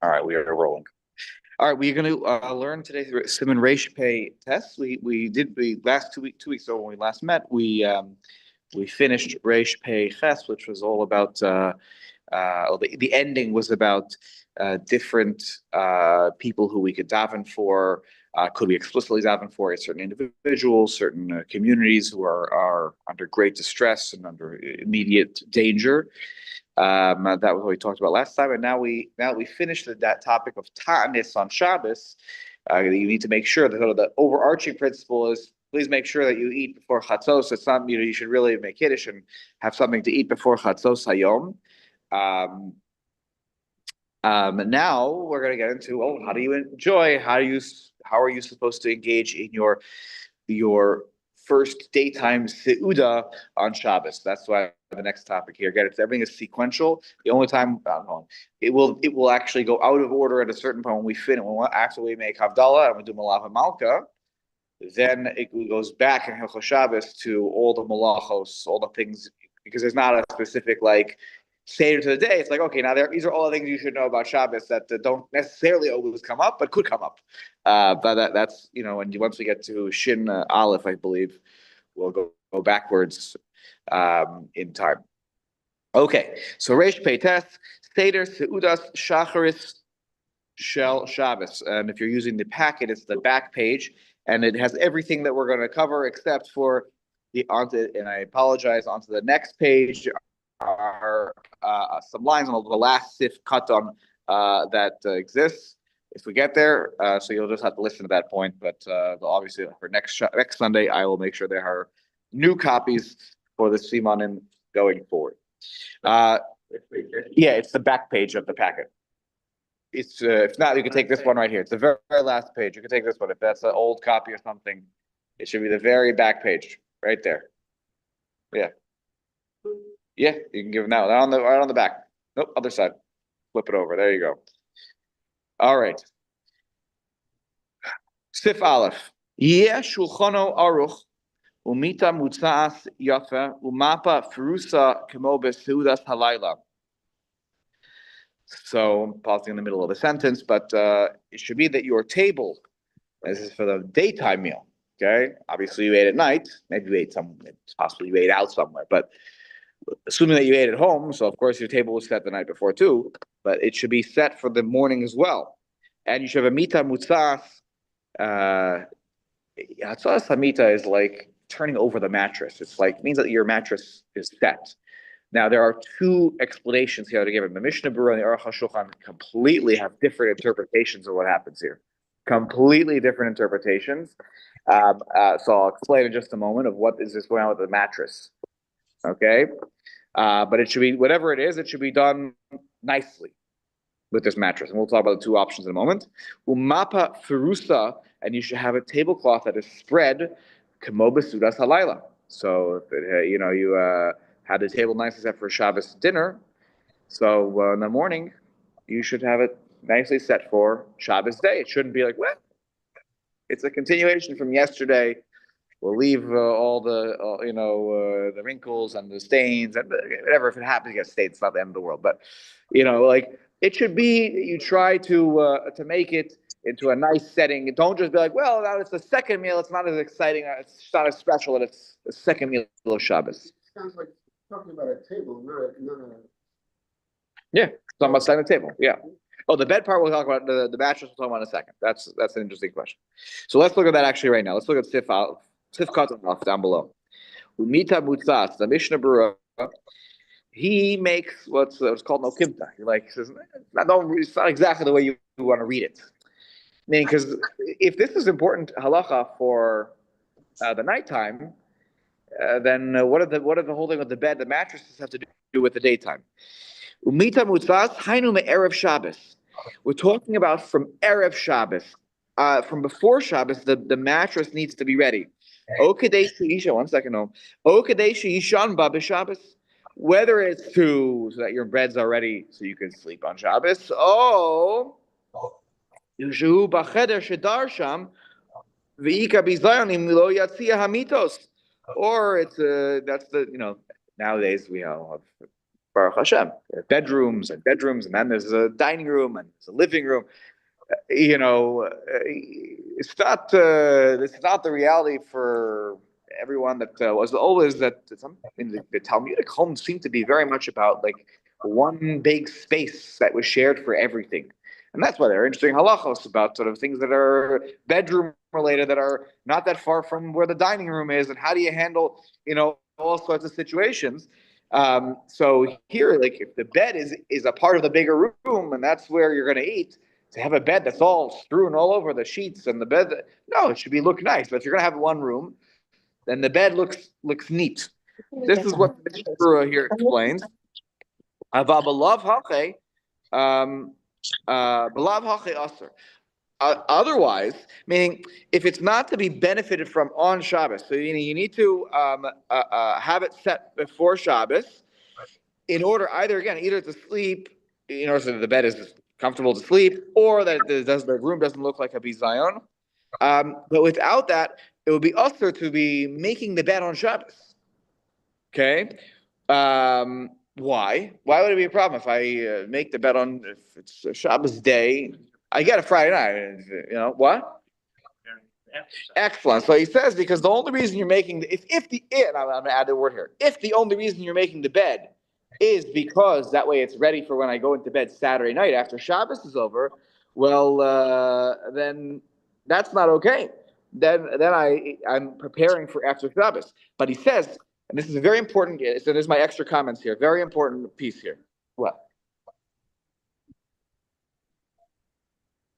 All right, we are rolling. All right, we're going to learn today through Simon Reish Pay tests. We last 2 weeks ago when we last met, we finished Reish Pay Ches, which was all about the ending was about different people who we could daven for. Could we explicitly daven for certain individuals, certain communities who are under great distress and under immediate danger? That was what we talked about last time, and now we finished that topic of ta'anis on Shabbos. You need to make sure that the overarching principle is please make sure that you eat before chatzos. It's not you should really make kiddush and have something to eat before chatzos hayom. Now we're going to get into how do you enjoy? How are you supposed to engage in your first daytime seuda on Shabbos? That's why the next topic here. Again, everything is sequential. The only time it will actually go out of order at a certain point when we finish. After we make Havdalah and we do Malacha Malka, then it goes back in Hilchot Shabbat to all the malachos, all the things, because there's not a specific seder to the day. It's like, okay, now these are all the things you should know about Shabbos that don't necessarily always come up, but could come up. But that's and once we get to Shin Aleph, I believe we'll go backwards in time. Okay, so Reish Peites, Seder Seudas Shacharis Shel Shabbos, and if you're using the packet, it's the back page, and it has everything that we're going to cover except for and I apologize, onto the next page are some lines on the last sif katan that exists. If we get there, so you'll just have to listen to that point. But obviously, for next Sunday, I will make sure there are new copies for the simanim going forward. Yeah, it's the back page of the packet. It's if not, you can take this one right here. It's the very, very last page. You can take this one if that's an old copy or something. It should be the very back page right there. Yeah. Yeah, you can give them that one. Right on the back. Nope, other side. Flip it over. There you go. All right. Sif Aleph. Yeh shulchano aruch umita mutzaas yafa umapa ferusa kemo beseudas halayla. So I'm pausing in the middle of the sentence, but it should be that your table, this is for the daytime meal. Okay, obviously you ate at night. Maybe you ate possibly you ate out somewhere, but assuming that you ate at home, so of course your table was set the night before too, but it should be set for the morning as well. And you should have a mita mutzas. Hatzas hamita is like turning over the mattress. It's like means that your mattress is set. Now there are two explanations here to give it. The Mishnah Berurah and the Aruch HaShulchan completely have different interpretations of what happens here. Completely different interpretations. So I'll explain in just a moment of what is this going on with the mattress. Okay, but it should be whatever it is. It should be done nicely with this mattress, and we'll talk about the two options in a moment. Umapa ferusa, and you should have a tablecloth that is spread kamo besudas halayla. So if you had the table nicely set for Shabbos dinner, so in the morning you should have it nicely set for Shabbos day. It shouldn't be like what? It's a continuation from yesterday. We'll leave all the the wrinkles and the stains and whatever. If it happens, you get stains. It's not the end of the world. But it should be. You try to make it into a nice setting. Don't just be like, well, now it's the second meal. It's not as exciting. It's not as special. And it's the second meal of Shabbos. It sounds like talking about a table, not a. Yeah, talking about setting the table. Yeah. Oh, the bed part we'll talk about. The mattress we'll talk about in a second. That's an interesting question. So let's look at that actually right now. Let's look at Sif Katan down below. Umita Mutzas, the Mishnah Berurah, he makes what's called no kimta. He says, it's not exactly the way you want to read it. Meaning, because if this is important halacha for the nighttime, then what are the whole thing with the bed, the mattresses have to do with the daytime? Umita Mutzas, hainu me'erev Shabbos. We're talking about from erev Shabbos. From before Shabbos, the mattress needs to be ready. One second. Whether it's so that your beds are ready so you can sleep on Shabbos, or it's that's the nowadays we have Baruch Hashem. There are bedrooms and bedrooms, and then there's a dining room and there's a living room. It's not the reality for everyone that was always that some in the Talmudic homes seem to be very much about like one big space that was shared for everything. And that's why there are interesting halachos about sort of things that are bedroom related that are not that far from where the dining room is, and how do you handle, all sorts of situations. So here, like if the bed is a part of the bigger room and that's where you're going to eat, to have a bed that's all strewn all over the sheets and the bed, no, it should look nice. But if you're going to have one room, then the bed looks neat. This is what the Mishnah here explains. Otherwise, meaning if it's not to be benefited from on Shabbos, so you need to have it set before Shabbos in order either to sleep, so that the bed is comfortable to sleep, or that the room doesn't look like a bizayon. But without that, it would be usher to be making the bed on Shabbos. Okay. Why? Why would it be a problem if I make the bed if it's a Shabbos day? I get a Friday night. What? Excellent. So he says because the only reason you're making I'm going to add the word here. If the only reason you're making the bed is because that way it's ready for when I go into bed Saturday night after Shabbos is over, well, then that's not okay. Then I'm preparing for after Shabbos. But he says, and this is a very important, so there's my extra comments here, very important piece here. What?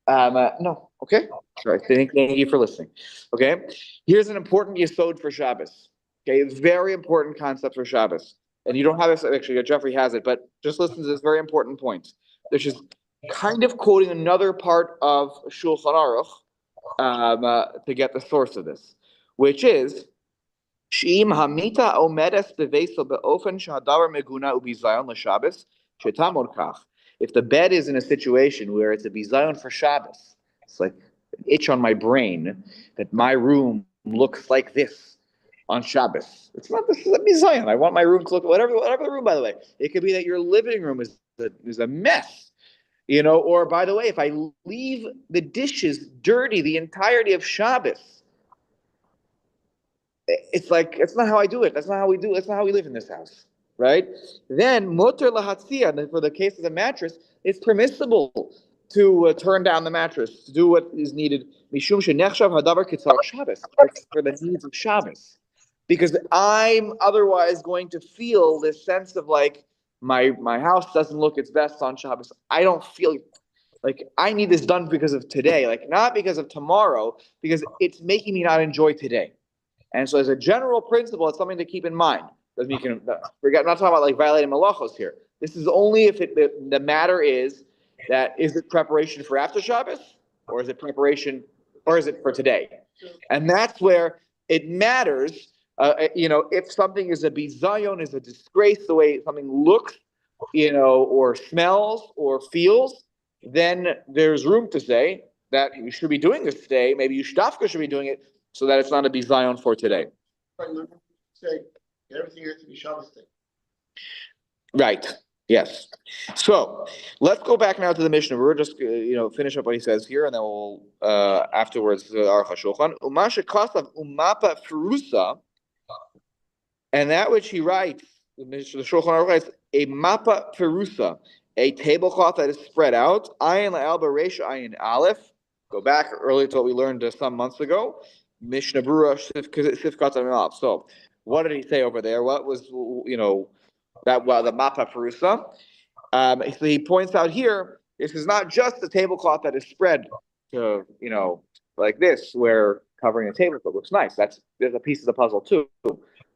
No. Okay. Sorry. Thank you for listening. Okay. Here's an important yesod for Shabbos. Okay. It's very important concept for Shabbos. And you don't have this, actually, Jeffrey has it, but just listen to this very important point. This is kind of quoting another part of Shulchan Aruch to get the source of this, which is, She'im hamita omedes beveso beofen shahadavar meguna ubizayon l'Shabbos shetamod kach. If the bed is in a situation where it's a bizayon for Shabbos, it's like an itch on my brain that my room looks like this on Shabbos. It's not, this is a bizayon. I want my room to look whatever the room. By the way, it could be that your living room is a mess, Or by the way, if I leave the dishes dirty the entirety of Shabbos, it's like, it's not how I do it. That's not how we do it. That's not how we live in this house, right? Then motor lahatzia, for the case of the mattress, it's permissible to turn down the mattress, to do what is needed. Mishum shenechshav hadavar kitzar Shabbos, for the needs of Shabbos, because I'm otherwise going to feel this sense of like my house doesn't look its best on Shabbos. I don't feel like I need this done because of today, like not because of tomorrow, because it's making me not enjoy today. And so, as a general principle, it's something to keep in mind. Doesn't mean you can forget. I'm not talking about like violating malachos here. This is only if the matter is that is it preparation for after Shabbos, or is it preparation, or is it for today? And that's where it matters. If something is a bizayon, is a disgrace, the way something looks, or smells or feels, then there's room to say that you should be doing this today. Maybe you should be doing it, so that it's not a bizayon for today. Say everything has to be Shabbos day. Right. Yes. So let's go back now to the Mishnah. We're just finish up what he says here, and then we'll afterwards Aruch HaShulchan. Umasha kasav umapa ferusa, and that which he writes, the Shulchan Aruch writes a mapa ferusa, a tablecloth that is spread out. Ayin la'al b'reish ayin aleph. Go back earlier to what we learned some months ago. Mishnah Berurah Sifkat Amilaf. So, what did he say over there? What was the Mapa Perusa? So he points out here, this is not just the tablecloth that is spread to like this, where covering a tablecloth looks nice. There's a piece of the puzzle too.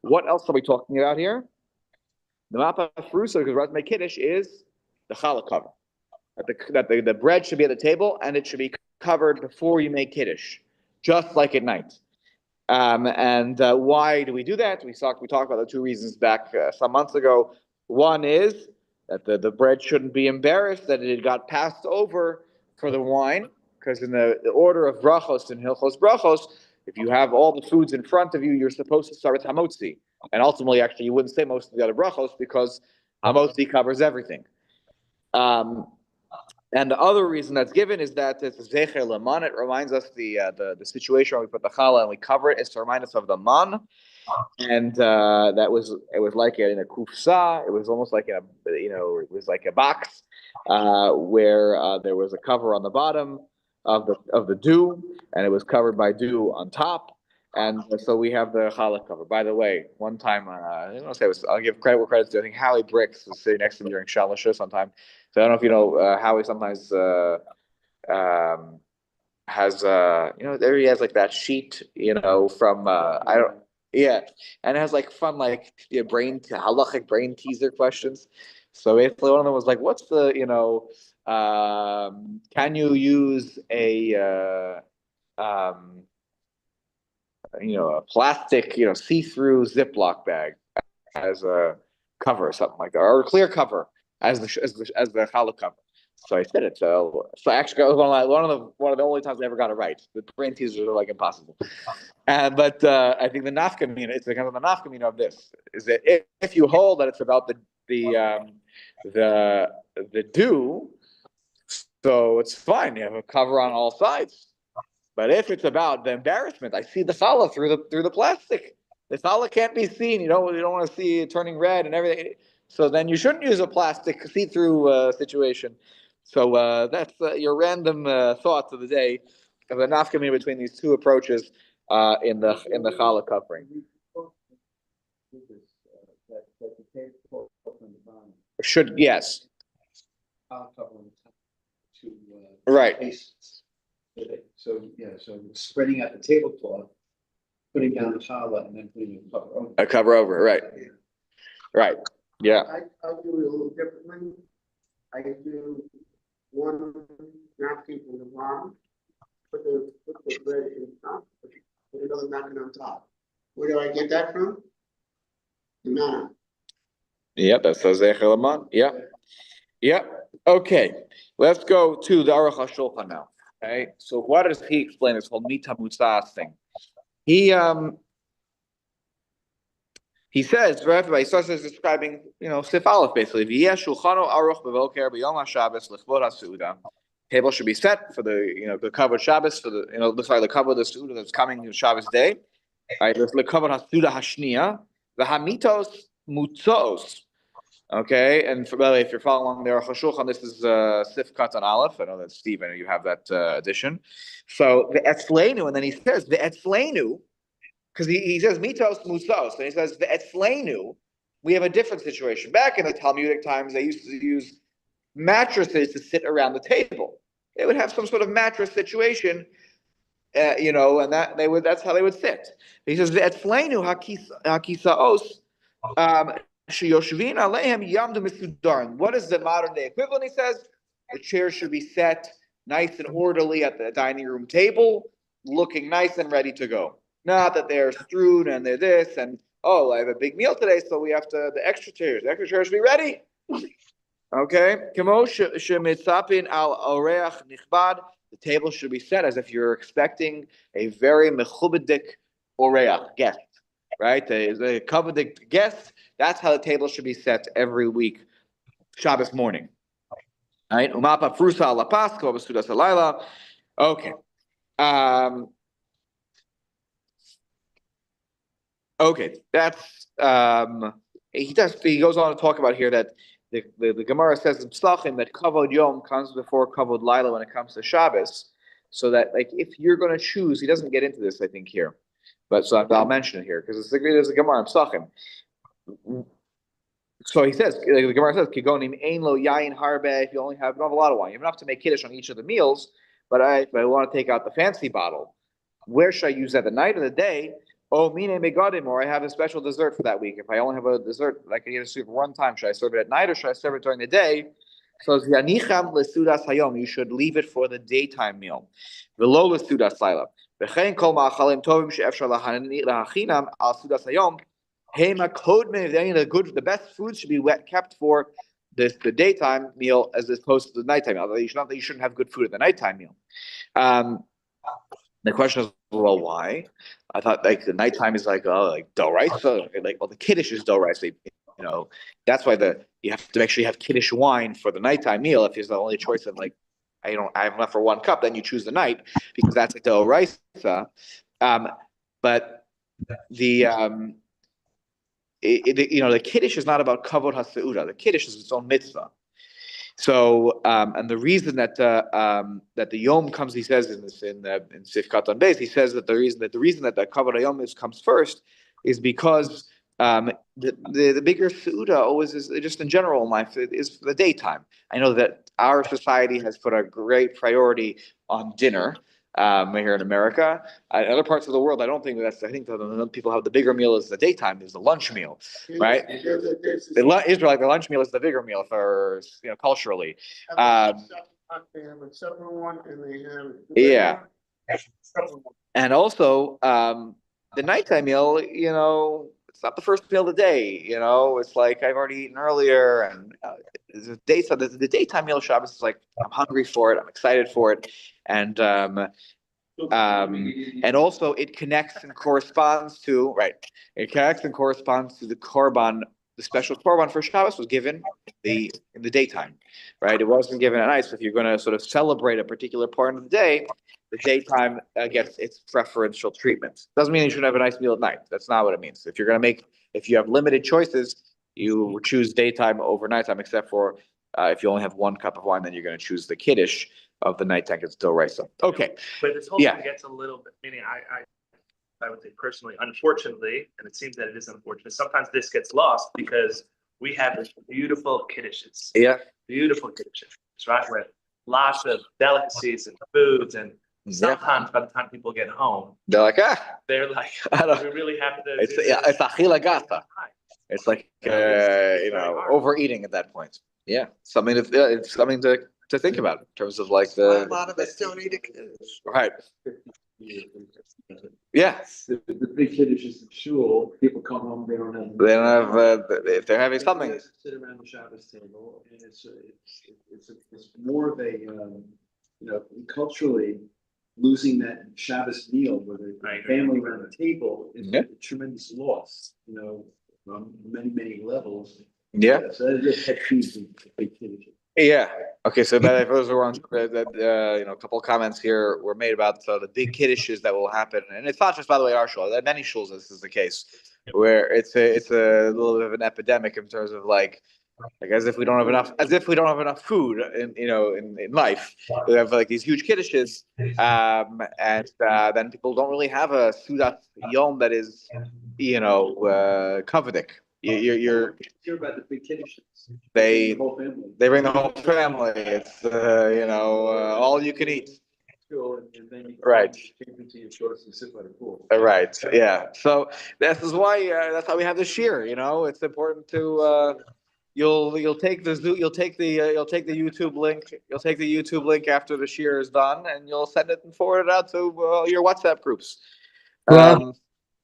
What else are we talking about here? The Mapa Perusa, because Razmei Kiddush is the challah cover. That the bread should be at the table and it should be covered before you make Kiddush, just like at night. And why do we do that? We talked about the two reasons back some months ago. One is that the bread shouldn't be embarrassed that it got passed over for the wine, because in the order of brachos and Hilchos brachos, if you have all the foods in front of you, you're supposed to start with hamotzi. And ultimately, actually, you wouldn't say most of the other brachos because Hamotzi covers everything. And the other reason that's given is that it's zecher leman. It reminds us the situation where we put the challah and we cover it. It's to remind us of the man, and it was like in a kufsa. It was almost like it was like a box where there was a cover on the bottom of the dew, and it was covered by dew on top. And so we have the challah cover. By the way, one time, I don't say I'll give credit where credit's due. I think Howie Bricks was sitting next to me during Shalosh sometime. So I don't know if you know, Howie sometimes has there he has like that sheet, from I don't yeah, and it has like fun like halachic brain teaser questions. So basically one of them was like, what's the can you use a plastic, see-through Ziploc bag as a cover or something like that, or a clear cover as the challah cover. So I said it. So actually, it was one of the only times I ever got it right. The brain teasers are like impossible. But I think the nafkamina, it's kind of the nafkamina of this is that if you hold that it's about the dew, so it's fine. You have a cover on all sides. But if it's about the embarrassment, I see the challah through the plastic. The challah can't be seen. You don't want to see it turning red and everything. So then you shouldn't use a plastic see-through situation. So that's your random thoughts of the day of the nafkamina between these two approaches in the challah covering. Should yes. Right. So spreading out the tablecloth, putting down the challah, and then putting a cover over it, right? Yeah. Right. Yeah. I'll do it a little differently. I do one napkin in the bottom, put the bread in top, put another napkin on top. Where do I get that from? The man. Yep, that's the zecher leman. Yep. Yep. Okay. Let's go to the Aruch HaShulchan now. Okay. So what does he explain this whole mita mutzas thing? He says, right, he starts describing, Sif Aleph basically. Table should be set for the covered Shabbos for the cover of the Suda that's coming Shabbos day. All right, the covered Hasuda Hashniya, the Hamitos Mutzos. Okay, and by the way, if you're following along there, Chashulchan, this is Sif Katan Aleph. I know that Steve, I know you have that edition. So the Etzleinu, and then he says the Etzleinu, because he says mitos musos, and he says the Etzleinu. We have a different situation. Back in the Talmudic times, they used to use mattresses to sit around the table. They would have some sort of mattress situation, and that's how they would sit. He says the Etzleinu hakisaos. What is the modern day equivalent? He says the chairs should be set nice and orderly at the dining room table, looking nice and ready to go. Not that they're strewn and they're this and I have a big meal today, so we have the extra chairs. The extra chairs should be ready. Okay, the table should be set as if you're expecting a very mechubadik oreach guest. Right, the coveted guest. That's how the table should be set every week, Shabbos morning. All right, umapa frusa ala paska b'sudas halayla. Okay. Okay, that's he goes on to talk about here that the Gemara says in Psachim that kavod yom comes before kavod laila when it comes to Shabbos, so that like if you're going to choose, he doesn't get into this I think here. But so I'll mention it here because there's a Gemara in Psachim. So he says, the Gemara says, "Kigonim ein lo yain harbe." If you don't have a lot of wine, you have enough to make kiddush on each of the meals. But I want to take out the fancy bottle. Where should I use that? The night or the day? Oh, mine megadim, or I have a special dessert for that week. If I only have a dessert, I can either serve one time. Should I serve it at night or should I serve it during the day? So yanicham lesudas hayom. You should leave it for the daytime meal. V'lo lesudas laila. V'chein kol ma'achalim tovim she'efshar lahachinam al sudas hayom. The best food should be kept for the daytime meal as opposed to the nighttime meal. You shouldn't have good food at the nighttime meal. The question is, well, why? I thought like the nighttime is like dough rice. So the kiddush is dough rice. That's why you have to make sure you have Kiddush wine for the nighttime meal. If it's the only choice of like, I have enough for one cup, then you choose the night because that's like the oraisa. But the the Kiddush is not about kavod haseuda. The Kiddush is its own mitzvah. So, and the reason that that the Yom comes, he says in Sifkat on Beis, he says that the reason that the Kavod Yom comes first is because the bigger Seuda always is just in general in life is the daytime. I know that our society has put a great priority on dinner. Here in America, in other parts of the world, I don't think that's. I think that the people have the bigger meal is the daytime, is the lunch meal, right? Israel, like the lunch meal is the bigger meal for culturally. They have a separate one and they have. Yeah, and also the nighttime meal. It's not the first meal of the day. It's like I've already eaten earlier, and the daytime meal Shabbos is like I'm hungry for it, I'm excited for it, and also it connects and corresponds to It connects and corresponds to the korban. The special korban for Shabbos was given in the daytime, right? It wasn't given at night. So if you're going to sort of celebrate a particular part of the day, the daytime gets its preferential treatment. Doesn't mean you shouldn't have a nice meal at night. That's not what it means. If you have limited choices, you choose daytime over nighttime, except for if you only have one cup of wine, then you're going to choose the kiddush of the nighttime. It's still right. So okay, but this whole thing gets a little bit. Meaning, I would say personally, unfortunately, and it seems that it is unfortunate. Sometimes this gets lost because we have this beautiful kiddushes. Yeah, beautiful kiddushes, right? With lots of delicacies and foods, and sometimes by the time people get home, they're like, we really have to. It's achila gata. It's like overeating at that point. Yeah, it's something to think about in terms of like a lot of us don't eat a kiddush. Right. Yeah. The big kiddush is the shul. People come home, they don't have. They don't have. If they're having something. Sit around the Shabbos table, and it's more of a culturally losing that Shabbos meal with a family around the table is a tremendous loss. On many levels. Yeah. So that is a pet peeve of big kiddush. Yeah. Okay. So that those were on a couple of comments here were made about the big kiddushes that will happen, and it's not just by the way our shul. There are many shuls this is the case, where it's a little bit of an epidemic in terms of like as if we don't have enough food in life. We have like these huge kiddushes, and then people don't really have a sudat yom that is covetic. You're hear about the big kiddushes. They bring the whole family. family. It's all you can eat. And then Right. into your shorts and sit by the pool. Right. Yeah. So this is why that's why we have this year. It's important to you'll take the YouTube link after the shear is done, and you'll send it and forward it out to your WhatsApp groups.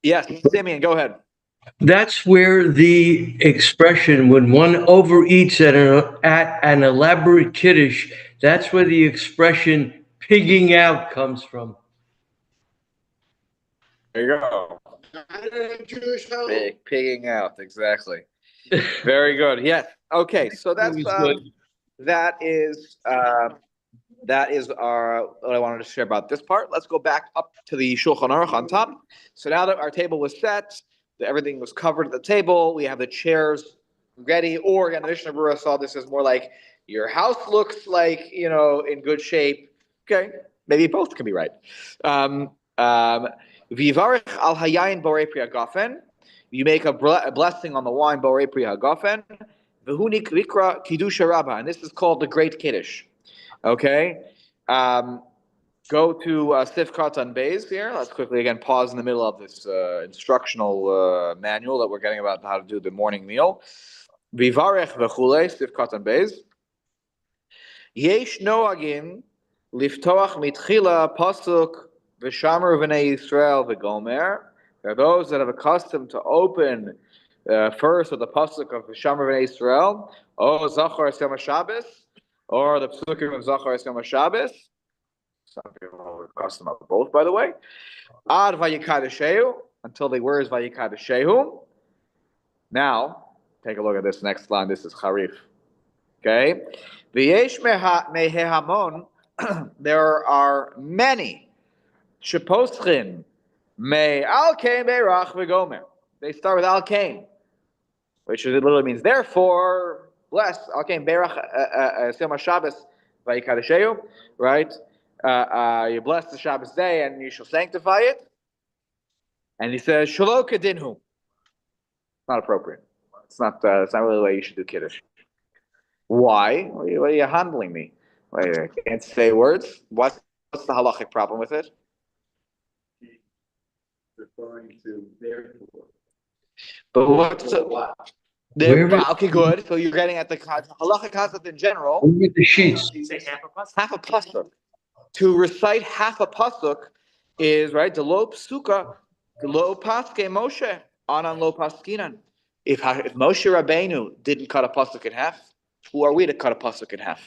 Yes, Simeon, go ahead. That's where the expression, when one overeats at an elaborate kiddush, that's where the expression pigging out comes from. There you go. Pigging out, exactly. Very good. Yes. Okay. So that is our what I wanted to share about this part. Let's go back up to the Shulchan Aruch on top. So now that our table was set, everything was covered at the table. We have the chairs ready. Or again, the Mishnah Berurah saw this as more like your house looks like in good shape. Okay, maybe both can be right. Vivarich al hayayin borei pri hagafen. You make a blessing on the wine borei pri hagafen. V'hu nikra kiddush rabbah, and this is called the Great Kiddush. Okay. Go to Sifkat on Beis here. Let's quickly again pause in the middle of this instructional manual that we're getting about how to do the morning meal. Vivarech v'chulei Sifkat on Beis. Yesh noagim liftoach mitchila pasuk v'shamar v'nei Yisrael v'gomer. There are those that are accustomed to open first with the pasuk of v'shamar v'nei Yisrael, or Zachar es Yom HaShabbos, or the pasukim of Zachar es Yom HaShabbos. Some people custom of both, by the way. Ad vayikadeshehu, until the words vayikadeshehu. Now, Take a look at this next line. This is Harif. Okay. V'yesh mehehamon. There are many. Sheposchin me al kain beirach v'gomer. They start with al kain, which literally means therefore bless al kain beirach Siyam Shabbos vayikadesheu. Right. You bless the Shabbos day and you shall sanctify it. And he says shelo kedinhu. Not appropriate. It's not really the way you should do kiddush. Why? What are you handling me? Wait, I can't say words. What's the halachic problem with it? Referring to therefore. But what's okay, good. So you're getting at the halachic concept in general. Look at the sheets. You say half a pasuk. Half a pasuk. To recite half a pasuk is right. The lo psuka, the lo paske Moshe, anan lo paskinan. If Moshe Rabbeinu didn't cut a pasuk in half, who are we to cut a pasuk in half?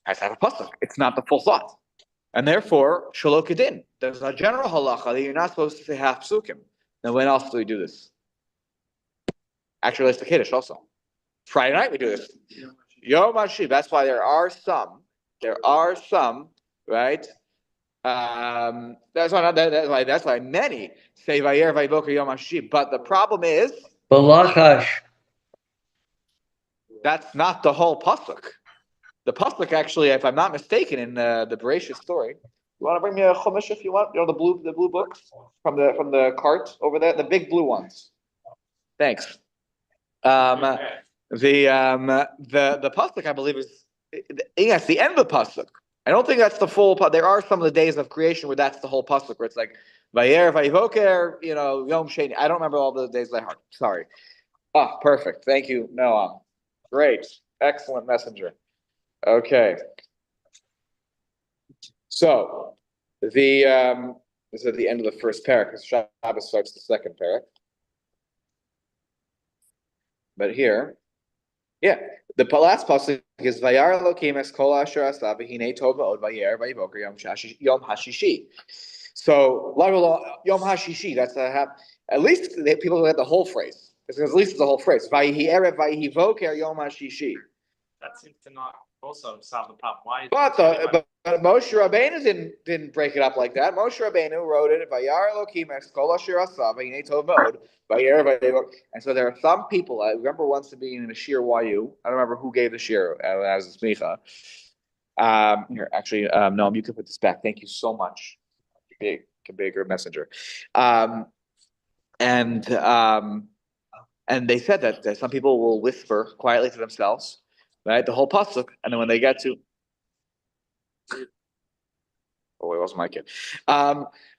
Has to have a pasuk. It's not the full thought, and therefore shelo kedin. There's a general halacha that you're not supposed to say half psukim. Now, when else do we do this? Actually, it's the kiddush also. Friday night we do this. Yom HaShiv. That's why there are some, right? That's why many say Vayer Vayivoker Yom HaShiv. But the problem is Balachash. that's not the whole pasuk. The pasuk actually, if I'm not mistaken, in the Bereshit story. You want to bring me a chumash if you want? You know the blue books from the cart over there, the big blue ones. Thanks. The pasuk, I believe, is yes, the end of the pasuk. I don't think that's the full. There are some of the days of creation where that's the whole pasuk, where it's like Vayer Vayivoker, Yom Sheni. I don't remember all the days by heart. Sorry. Ah, perfect. Thank you, Noam. Great, excellent messenger. Okay. So this is at the end of the first parak, because Shabbos starts the second parak. But here, the last pasuk is Vayar Elokim es kol asher asa v'hinei tov va'od vayer vayivoker Yom Hashishi. So Yom Hashishi. That's at least people get the whole phrase. Because at least it's the whole phrase. Vayihi erev vayihi voker Yom Hashishi. That seems to not also solve the problem. Why? But Moshe Rabbeinu didn't break it up like that. Moshe Rabbeinu wrote it Vayar Elokim es kol asher asa v'hinei tov va'od. And so there are some people. I remember once being in a shir YU. I don't remember who gave the shir as a smicha. Here, actually, no, you can put this back. Thank you so much, bigger messenger. And they said that some people will whisper quietly to themselves, right, the whole pasuk, and then when they get to, oh, it wasn't my kid.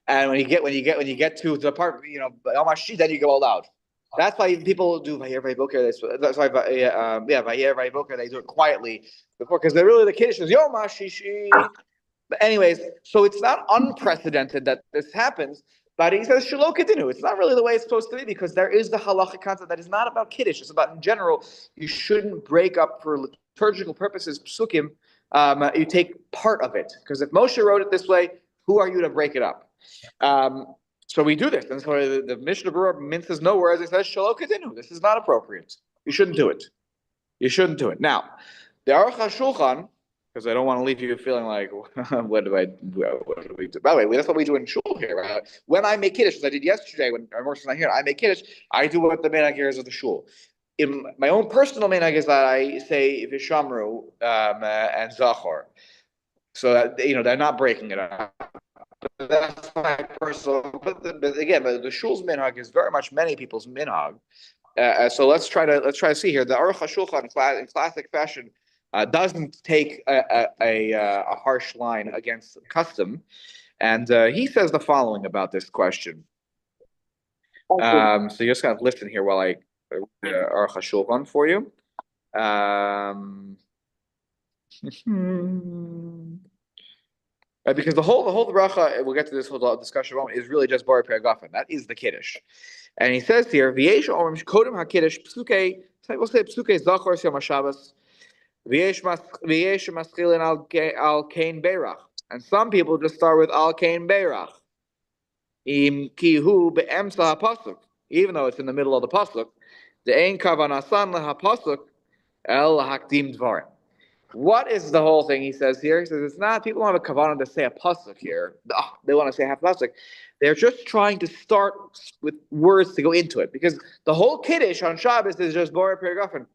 And when you get to the part, Yom HaShiv, then you go all loud. That's why people do Vayer Vayivoker. That's why, Vayer Vayivoker. They do it quietly before, because they're really the kiddush is Yom HaShishi. But anyways, so it's not unprecedented that this happens. But he says shelo kedinu. It's not really the way it's supposed to be, because there is the halachic concept that is not about kiddush. It's about in general. You shouldn't break up for liturgical purposes psukim. You take part of it, because if Moshe wrote it this way, who are you to break it up? So we do this, and so the Mishnah Berurah minces no words. It says shelo kedinu. This is not appropriate. You shouldn't do it. You shouldn't do it. Now, the Aruch HaShulchan, because I don't want to leave you feeling like, what do we do? By the way, that's what we do in shul here. Right? When I make kiddush, as I did yesterday, when Moshe's not here, I make kiddush. I do what the minhag is of the shul. In my own personal minhag is that I say Vishamru and Zachor, so that they're not breaking it up. But that's my personal. But again, the shul's minhag is very much many people's minhag. So let's try to see here. The Aruch HaShulchan in classic fashion doesn't take a harsh line against custom, and he says the following about this question. So you just kind of listen here while I Aruch HaShulchan for you. Right, because the whole bracha, we'll get to this whole discussion moment, is really just Bar Peragafen. That is the Kiddush. And he says here, V'yesh Omrim Kodem HaKiddush Psuke, we'll say Psuke Zachor Yom HaShabbos, V'yesh Maschilin Al Kain Beirach. And some people just start with Al Kain Beirach. Im Kihu Be'emsa HaPasuk. Even though it's in the middle of the Pasuk, The ein kavanasan lahapasuk el hakdim dvarim. What is the whole thing he says here? He says it's not, people don't have a kavanah to say a pasuk here. They want to say half pasuk. They're just trying to start with words to go into it, because the whole Kiddush on Shabbos is just Borei Perigafen.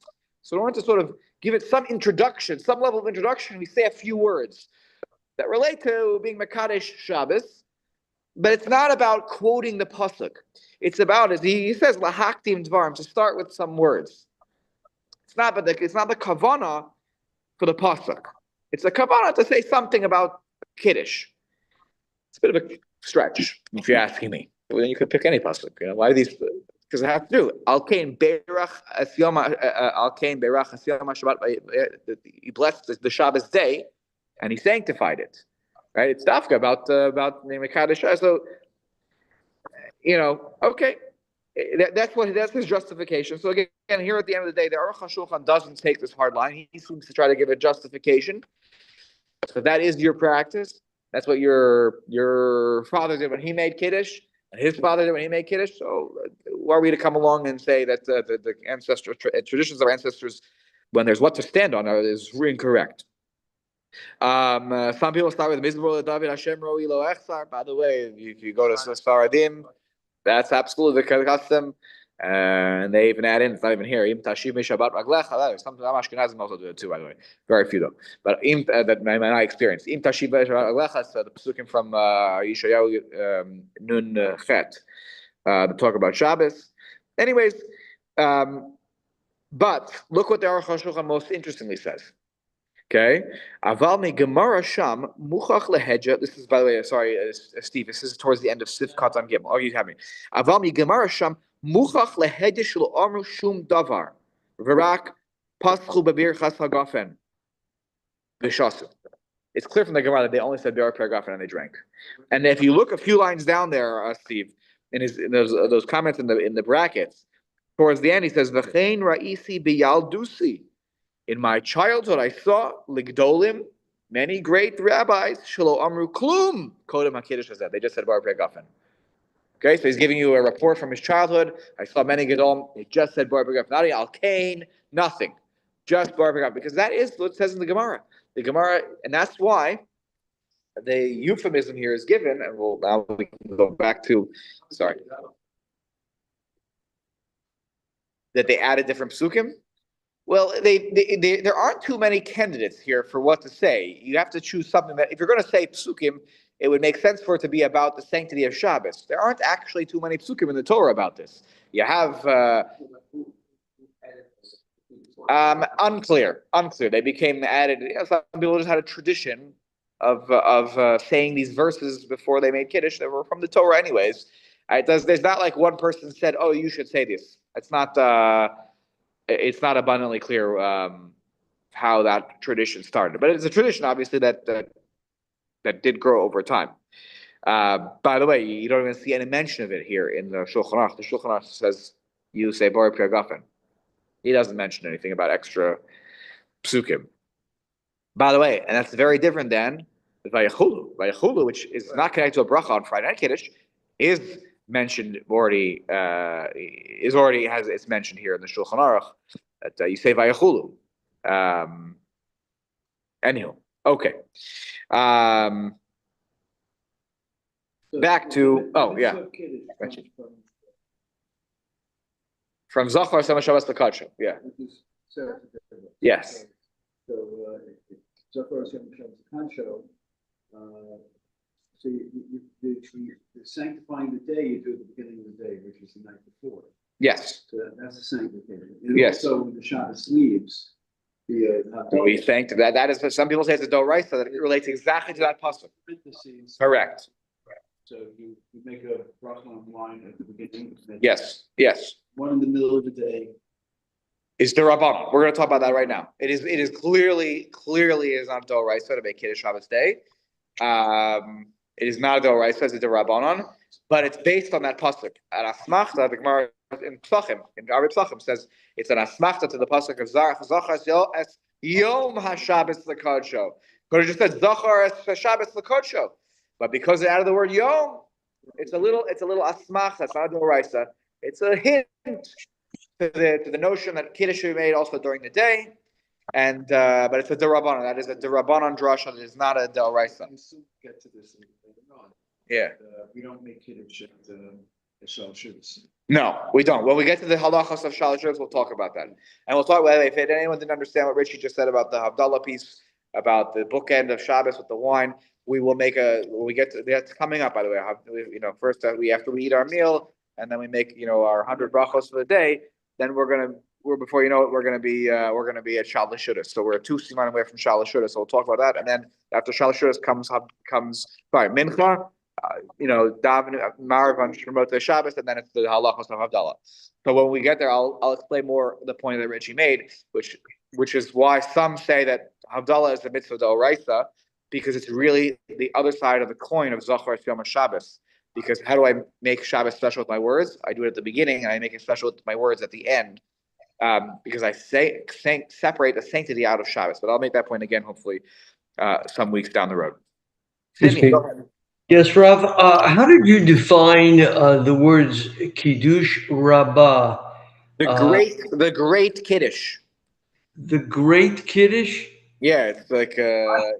So in order to sort of give it some introduction, some level of introduction, we say a few words that relate to being Mekadesh Shabbos, but it's not about quoting the pasuk. It's about, as he says, lahaktim dvarim, to start with some words. It's not the kavanah for the pasuk. It's a kavanah to say something about Kiddush. It's a bit of a stretch, if you're asking me. Well, then you could pick any pasuk. Why are these? Because I have to do. Al-Kain Berach Asyama Shabbat. He blessed the Shabbos day, and he sanctified it. Right? It's dafka about Mekadesh. So, okay. That's his justification. So again, here at the end of the day, the Aruch HaShulchan doesn't take this hard line. He seems to try to give a justification. So that is your practice. That's what your father did when he made Kiddush, and his father did when he made Kiddush. So who are we to come along and say that the ancestral traditions of our ancestors, when there's what to stand on, is incorrect? Some people start with Mizmor David Hashem Roi Lo Echsar. By the way, if you go to Sfaradim, that's absolutely the custom. And they even add in, it's not even here, Im Tashiv Shabbat Raglecha. Some Ashkenazim also do it too, by the way. Very few though. But that my experience. Im Tashiv Shabbat Raglecha, the psukim from Yeshayahu Nun Chet, to talk about Shabbos. Anyways, but look what the Aruch HaShulchan most interestingly says. Okay, Aval me Gemara Sham Muchach Lehedja. This is, by the way, sorry, Steve. This is towards the end of Sifkat on Gimel. Oh, you have me. Aval me Gemara Sham Muchach Lehedja Shlo Amru Shum Davar V'Rak Paschu Bebirchas Hagafen V'Shasu. It's clear from the Gemara that they only said Bir Pergafen and they drank. And if you look a few lines down there, Steve, in those comments in the brackets, towards the end he says V'Chein Ra'isi B'Yaldusi. In my childhood, I saw Ligdolim, many great rabbis, Shelo Amru Klum, Kodem HaKiddush Hazeh. They just said Bar Gafen. Okay, so he's giving you a report from his childhood. I saw many Gedolim, they just said Bar Gafen. Not Al-Kain, nothing. Just Bar Gafen. Because that is what it says in the Gemara. The Gemara, and that's why the euphemism here is given, and now we can go back to, that they added different psukim. Well, there aren't too many candidates here for what to say. You have to choose something that, if you're going to say psukim, it would make sense for it to be about the sanctity of Shabbos. There aren't actually too many psukim in the Torah about this. You have unclear. They became added. Some people just had a tradition of saying these verses before they made Kiddush. They were from the Torah, anyways. There's not like one person said, "Oh, you should say this." It's not abundantly clear how that tradition started, but it's a tradition, obviously, that did grow over time. By the way, you don't even see any mention of it here in the Shulchan Aruch. The Shulchan Aruch says you say Borei Perigafen. He doesn't mention anything about extra psukim. By the way, and that's very different than Vayachulu. Vayachulu, which is not connected to a bracha on Friday Night Kiddush, is mentioned already. It's mentioned here in the Shulchan Aruch that you say Vayachulu. Anywho, okay. Back to from Zachar Sama Shabbos Lakadsha. Yeah. Yes. So Zachar Sama Shabbos Lakadsha. So you're sanctifying the day you do at the beginning of the day, which is the night before. Yes. So that's the sanctification. And yes. Also, when the Shabbos leaves, we thanked that. That is, some people say it's a doraisa, that it relates exactly to that pasuk. Correct. So you make a bracha on wine at the beginning. Yes. One in the middle of the day. Is the Rabbanon. We're going to talk about that right now. It is clearly is not doraisa to make Kiddush Shabbos day. It is not a doraisa, it's a Rabbanon, but it's based on that pasuk. An asmachta, the Gemara in Psachim, in Arab Psachim says it's an asmachta to the pasuk of Zachar es Yom HaShabbos L'Kodsho. But it just says Zachar es Shabbos L'Kodsho. But because it added the word Yom, it's a little asmachta. It's not a doraisa. It's a hint to the notion that Kiddush should be made also during the day. And, but it's a Derabanan. That is a Derabanan drasha. It is not a Deoraisa. We'll soon get to this later on. Yeah. We don't make Kiddush at Shal Shuvas. No, we don't. When we get to the halachas of Shalosh Shuvos, we'll talk about that. And we'll talk about if anyone didn't understand what Richie just said about the Havdalah piece, about the bookend of Shabbos with the wine, we will make when we get to that's coming up, by the way. First after we eat our meal, and then we make our 100 brachos for the day. Then before you know it, we're gonna be at Shalosh Shuvos. So we're 2 siman away from Shalosh Shuvos. So we'll talk about that, and then after Shalosh Shuvos comes Mincha. Daven Marav on Shemot Shabbos, and then it's the halachos of Havdalah. So when we get there, I'll explain more the point that Richie made, which is why some say that Havdalah is the mitzvah d'oraisa, because it's really the other side of the coin of Zachar Yom Shabbos. Because how do I make Shabbos special with my words? I do it at the beginning, and I make it special with my words at the end. Because I separate the sanctity out of Shabbos. But I'll make that point again, hopefully, some weeks down the road. Simeon, go ahead. Yes, Rav. How did you define the words Kiddush Rabbah? The great Kiddush. The great Kiddush? Yeah, it's like I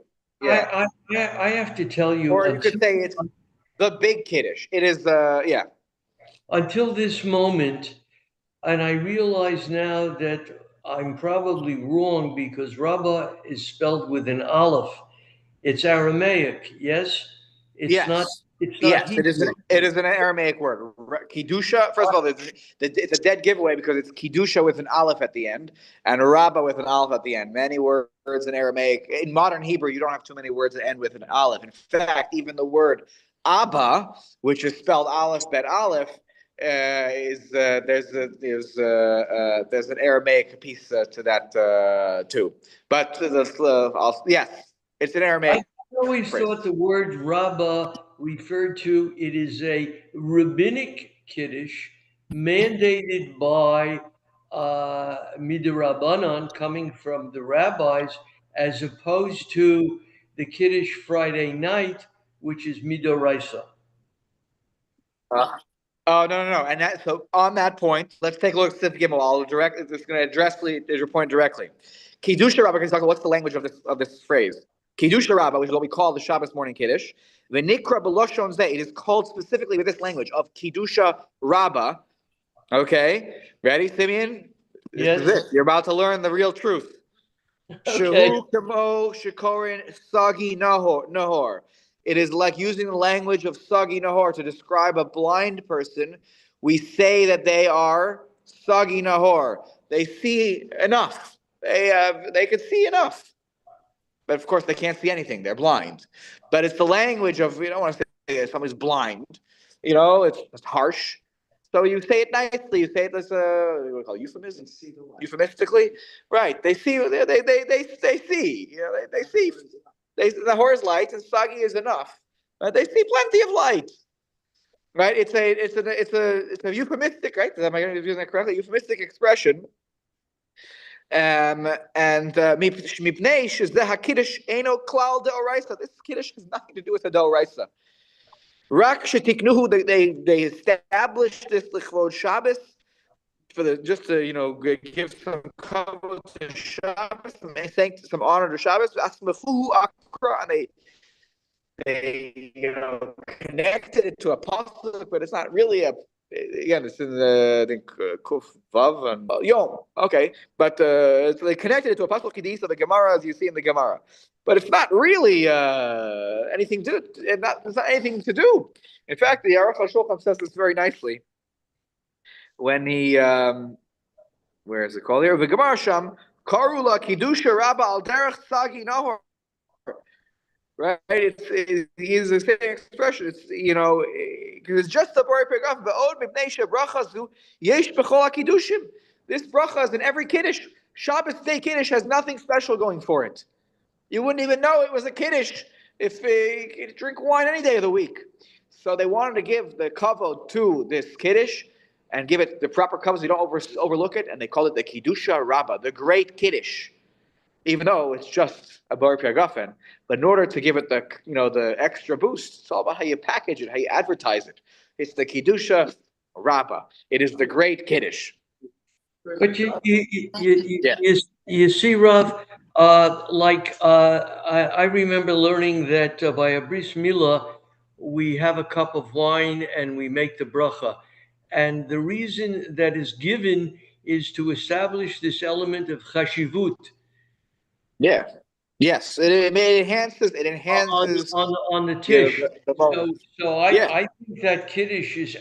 have to tell you. Or you could say it's the big Kiddush. It is yeah. Until this moment, and I realize now that I'm probably wrong because Rabbah is spelled with an aleph. It's Aramaic, yes? It's not. It's not. Yes, it is an Aramaic word. Kiddusha. First of all, it's a dead giveaway because it's Kiddusha with an aleph at the end and Rabbah with an aleph at the end. Many words in Aramaic. In modern Hebrew, you don't have too many words that end with an aleph. In fact, even the word Abba, which is spelled aleph bet aleph, there's an Aramaic piece to that too. But yes, it's an Aramaic. I always thought the word Rabbah referred to it is a rabbinic Kiddush mandated by Midrabanan, coming from the rabbis, as opposed to the Kiddush Friday night, which is Midoraisa. Oh no! And so on that point, let's take a look at Sif Gimel. It's going to address your point directly. Kiddusha Rabbah. Can talk about what's the language of this phrase? Kiddusha Rabbah, which is what we call the Shabbos morning Kiddush. V'nikra b'loshon zeh. It is called specifically with this language of Kiddusha Rabbah. Okay, ready, Simeon? Yes. This is it. You're about to learn the real truth. Okay. Shehu kamo shikorin sagi nahor. It is like using the language of sagi nahor to describe a blind person. We say that they are sagi nahor. They see enough. They can see enough. But of course, they can't see anything. They're blind. But it's the language of, you don't want to say somebody's blind. It's harsh. So you say it nicely. You say it as what do we call it, euphemism? Euphemistically, right? They see. They see. They see. The horse light and sagi is enough. They see plenty of light. Right? It's a euphemistic, right? Am I using that correctly? Euphemistic expression. Mipnei shezeh hakiddush eino klal deoraisa. This kiddush has nothing to do with the deoraisa. Rak shetiknuhu, they established this lichvod Shabbos just to give some cover to Shabbos, and they thank some honor to Shabbos. Asmafuhu akra, and they connected it to a pasuk, but it's not really a. Again, it's in the Kuf Vav and Yom. Okay, but they connected it to a pasuk Kiddush of the Gemara, as you see in the Gemara. But it's not really anything to. It's not anything to do. In fact, the Aruch HaShulchan says this very nicely when he. Where is it called here? The Gemara Sham Karula Kiddusha Rabba Al Derech Sagi Nahor. Right, it's the same expression. It's because it's just the Bori Pegaf. Ve'od mipnei shebrachazu yesh b'chol hakiddushim. This bracha is in every kiddush. Shabbos day kiddush has nothing special going for it. You wouldn't even know it was a kiddush if you drink wine any day of the week. So they wanted to give the kavod to this kiddush and give it the proper kavod so you don't overlook it, and they called it the Kiddusha Rabbah, the great kiddush. Even though it's just a bar piagafen, but in order to give it the extra boost, it's all about how you package it, how you advertise it. It's the Kiddusha Rabbah. It is the great Kiddush. But Yeah. you see, Rav, I remember learning that by a bris milah, we have a cup of wine and we make the bracha. And the reason that is given is to establish this element of chashivut Yeah. Yes. It enhances. It on enhances. on the You know tish. the So moment. Yeah. I think that kiddush is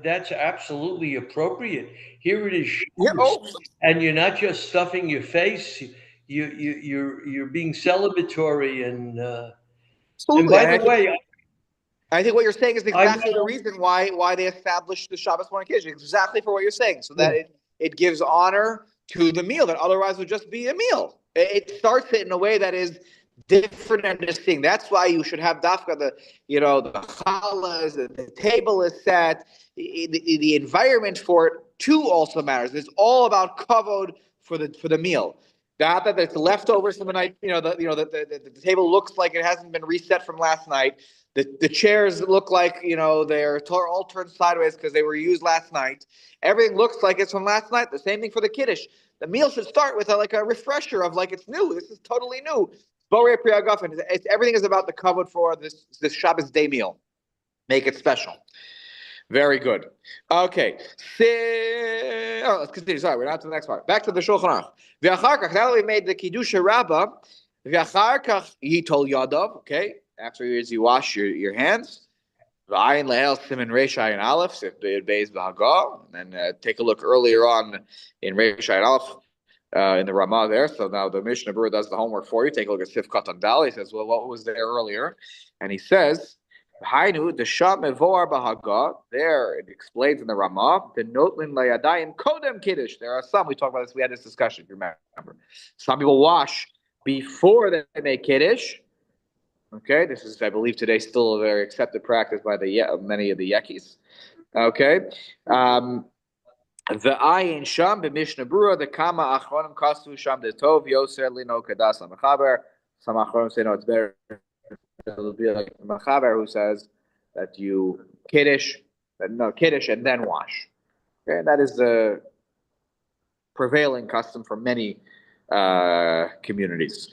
that's absolutely appropriate. Here it is, Yeah. Shabbos, Oh, and you're not just stuffing your face. You're being celebratory and absolutely. by And the way, I think what you're saying is I exactly the reason why they established the Shabbos morning kiddush. Exactly for what you're saying, so that yeah, it gives honor to the meal that otherwise would just be a meal. It starts it in a way that is different and distinct. That's why you should have dafka the challahs, the table is set, the environment for it too also matters. It's all about kavod for the meal. Not that it's leftovers from the night. The table looks like it hasn't been reset from last night. The chairs look like they're all turned sideways because they were used last night. Everything looks like it's from last night. The same thing for the kiddush. The meal should start with a refresher of like it's new. This is totally new. Borei Pri Hagafen. Everything is about the kavod for this Shabbos day meal. Make it special. Very good. Okay. Let's continue. Sorry, we're not to the next part. Back to the Shulchan Aruch. V'achar kach, now that we made the Kiddusha Rabbah, v'achar kach yitol yadav, okay? Afterwards, you wash your hands. V'ayin lehel simin reish ayin aleph, sif beis b'hagah. And then take a look earlier on in reish ayin aleph, in the Ramah there. So now the Mishnah Berurah does the homework for you. Take a look at Sif Katan Dal. He says, well, what was there earlier? And he says, Hainu the Sham Mevoar Bahaga. There it explains in the Ramah the Notlin Layadayim Kodem Kiddush. There are some we talked about this. We had this discussion. If you remember, some people wash before they make Kiddush. Okay, this is, I believe, today still a very accepted practice by many of the Yekis. Okay, the ayin sham b'mishnah berurah the kama achronim kasu sham the tov yoser lino kadas l'mechaber. Some achronim say no, it's better. It'll be like Machaber who says that you kiddush and then wash. Okay, that is the prevailing custom for many communities.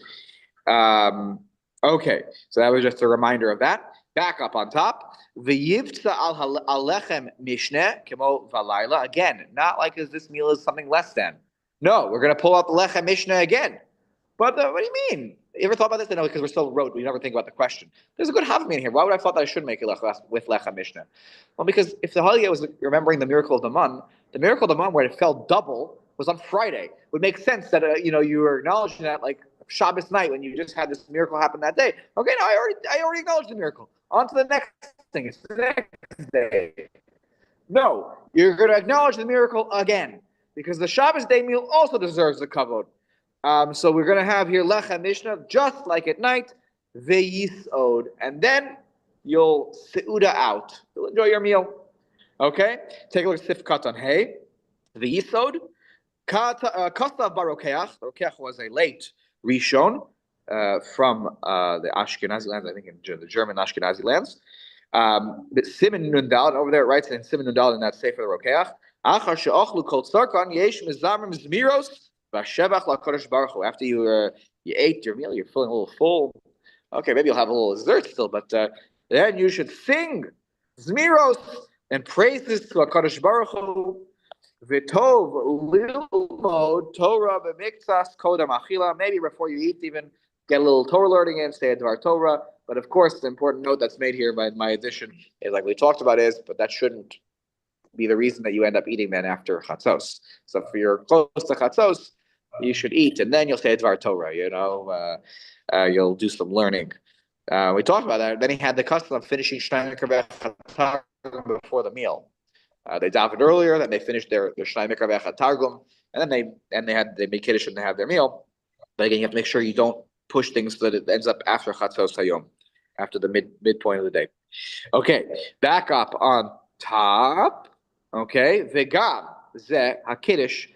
Okay, so that was just a reminder of that. Back up on top. V'yivtza al alechem mishneh kemo valayla. Again, not like as this meal is something less than. No, we're going to pull out the lechem mishneh again. But what do you mean? You ever thought about this? No, because we're so rote, we never think about the question. There's a good havamina here. Why would I thought that I should make it with lechem mishneh? Well, because if the holiday was remembering the miracle of the man where it fell double was on Friday. It would make sense that you were acknowledging that like Shabbos night when you just had this miracle happen that day. Okay, no, I already acknowledged the miracle. On to the next thing. It's the next day. No, you're going to acknowledge the miracle again because the Shabbos day meal also deserves the kavod. So we're going to have here lechem mishnah just like at night, ve'yisod, and then you'll seuda out. You'll enjoy your meal. Okay, take a look at Sif Katan Hey, ve'yisod. Kastav barokeach. Barokeach was a late Rishon from the Ashkenazi lands, I think in the German Ashkenazi lands. But Simon Nundal, and over there it writes in Simon Nundal in that Sefer the Rokeach, Achar she'ochlu kol tzarkan yesh mizamrim zmiros v'shevach la'kodesh baruch hu. After you ate your meal, you're feeling a little full. Okay, maybe you'll have a little dessert still, but then you should sing zmiros and praises to HaKadosh Baruch Hu. V'tov lilmod Torah b'miktsas kodam achila. Maybe before you eat, even get a little Torah learning in, say a Dvar Torah. But of course, the important note that's made here by my addition is, like we talked about, but that shouldn't be the reason that you end up eating then after Chatzos. So if you're close to Chatzos, you should eat, and then you'll say a Dvar Torah. You'll do some learning. We talked about that. Then he had the custom of finishing Shnai Mikra Targum before the meal. They davened earlier, then they finished their Shnai Mikra Targum, and then they made Kiddush and they have their meal. But again, you have to make sure you don't push things so that it ends up after Chatzos Hayom, after the midpoint of the day. Okay, back up on top. Okay, Vegam Ze HaKiddush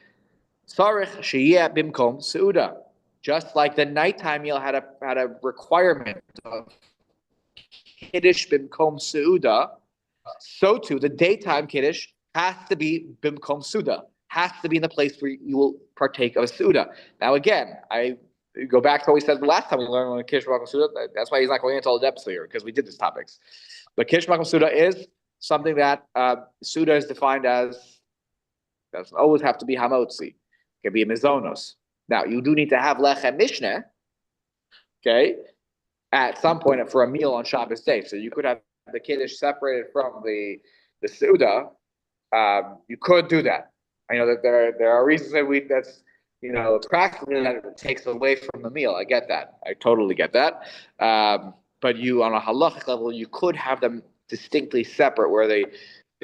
Sarich Sheyeh Bimkom Seuda. Just like the nighttime meal had a requirement of Kiddush Bimkom Seuda, so too the daytime Kiddush has to be Bimkom Suda. has to be in the place where you will partake of a Suda. Now, again, I go back to what we said the last time we learned on Kiddush Makom Suda. That's why he's not going into all the depths here, because we did these topics. But Kiddush Makom Suda is something that Suda is defined as, doesn't always have to be Hamotzi. It can be a Mizonos. Now, you do need to have Lechem Mishneh, okay, at some point for a meal on Shabbos day. So you could have the Kiddush separated from the Suda. You could do that. I know that there are reasons that that's, practically that it takes away from the meal. I get that. I totally get that. But you, on a halachic level, you could have them distinctly separate, where the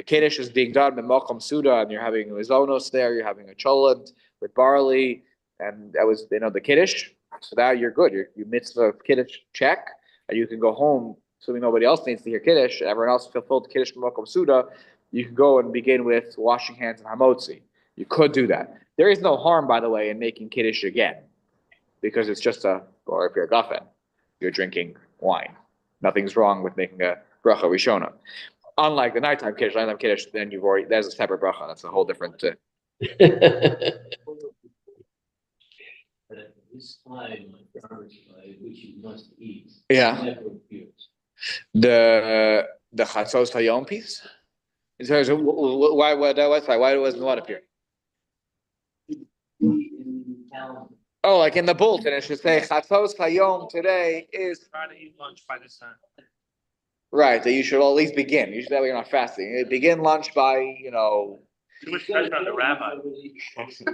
Kiddush is being done in Mokom Suda, and you're having Mizonos there, you're having a cholent with barley, and that was, the Kiddush. So now you're good. You mitzvah Kiddush check, and you can go home, assuming nobody else needs to hear Kiddush, everyone else fulfilled Kiddush Mokom Suda. You can go and begin with washing hands and Hamotzi. You could do that. There is no harm, by the way, in making Kiddush again, because it's just or if you're a Gafen, you're drinking wine. Nothing's wrong with making a bracha Rishona. Unlike the nighttime Kiddush, then there's a separate bracha. That's a whole different. But at this time, which you must eat. Yeah. Never appears. The Chatzos Hayom piece. Why doesn't what appear? In calendar. Oh, like in the bulletin, it should say Chatzos Hayom today is Try to eat lunch by this time. right. That you should at least begin. You should that way you're not fasting. Begin lunch by Too much pressure on the rabbi.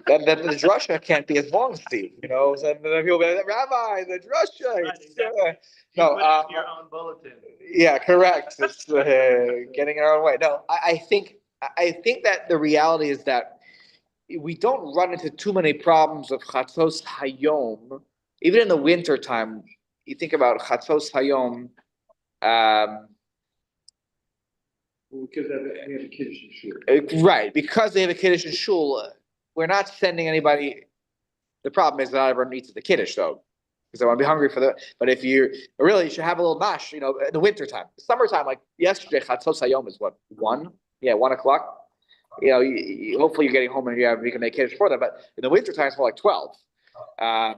then the drasha can't be as long, Steve. So then people be like, Rabbi, the drasha. Right, exactly. No, Put it in your own bulletin. yeah, correct. It's getting in our own way. No, I think that the reality is that we don't run into too many problems of Chatzos Hayom. Even in the winter time, you think about Chatzos Hayom. Because they have a Kiddush in shul. Right, because they have a Kiddush in shul, we're not sending anybody. The problem is that not everyone eats the Kiddush, though, because they want to be hungry for but if you should have a little mash, in the winter time. Summertime, like yesterday, Chatzos Hayom is what, 1? Yeah, 1 o'clock. Hopefully you're getting home and you can make Kiddush for them, but in the winter time, it's more like 12. So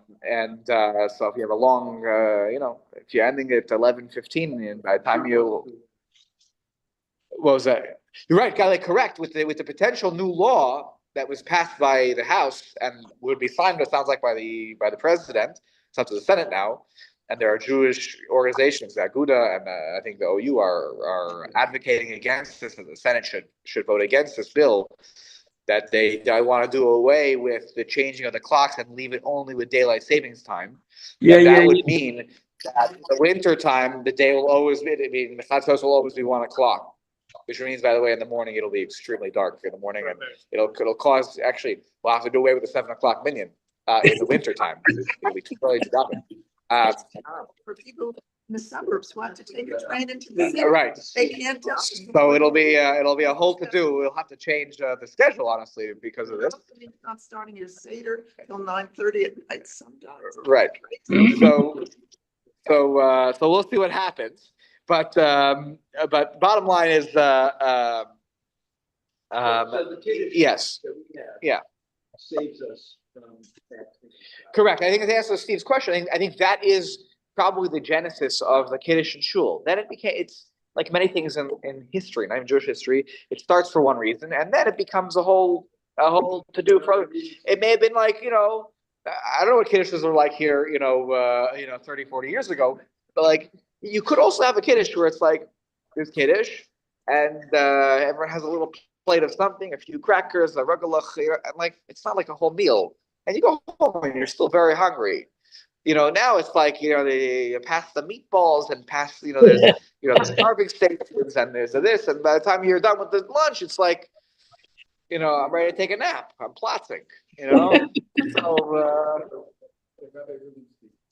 if you have a long, if you're ending at 11:15, and by the time what was that? You're right, Gali, correct. With the potential new law that was passed by the House and would be signed, it sounds like by the president. It's up to the Senate now, and there are Jewish organizations, the Aguda and I think the OU are advocating against this, and the Senate should vote against this bill. That they want to do away with the changing of the clocks and leave it only with daylight savings time. That would mean that in the winter time, the day will always be. The Chatzos will always be 1 o'clock. Which means, by the way, in the morning it'll be extremely dark in the morning, and it'll cause. Actually, we'll have to do away with the 7 o'clock minion in the winter time. It'll be too early to daven. For people in the suburbs who want to take a train into the city, Right. they can't do it. So it'll be a whole to do. We'll have to change the schedule, honestly, because of this. It's not starting at Seder till 9:30 at night sometimes. Right. So we'll see what happens. But bottom line is So the Kiddush yes. that we have Yeah. saves us from that. Correct. I think to answer Steve's question, I think that is probably the genesis of the Kiddush and Shul. Then it's like many things in history, not even Jewish history. It starts for one reason, and then it becomes a whole to do for other. It may have been like, I don't know what Kiddushes are like here, 30, 40 years ago, but like you could also have a Kiddush where it's like there's Kiddush, and everyone has a little plate of something, a few crackers, a regalach, and like it's not like a whole meal. And you go home and you're still very hungry. Now it's like, they pass the meatballs and pass, there's, the carving stations and there's this. And by the time you're done with the lunch, it's like, I'm ready to take a nap. I'm plotting, So,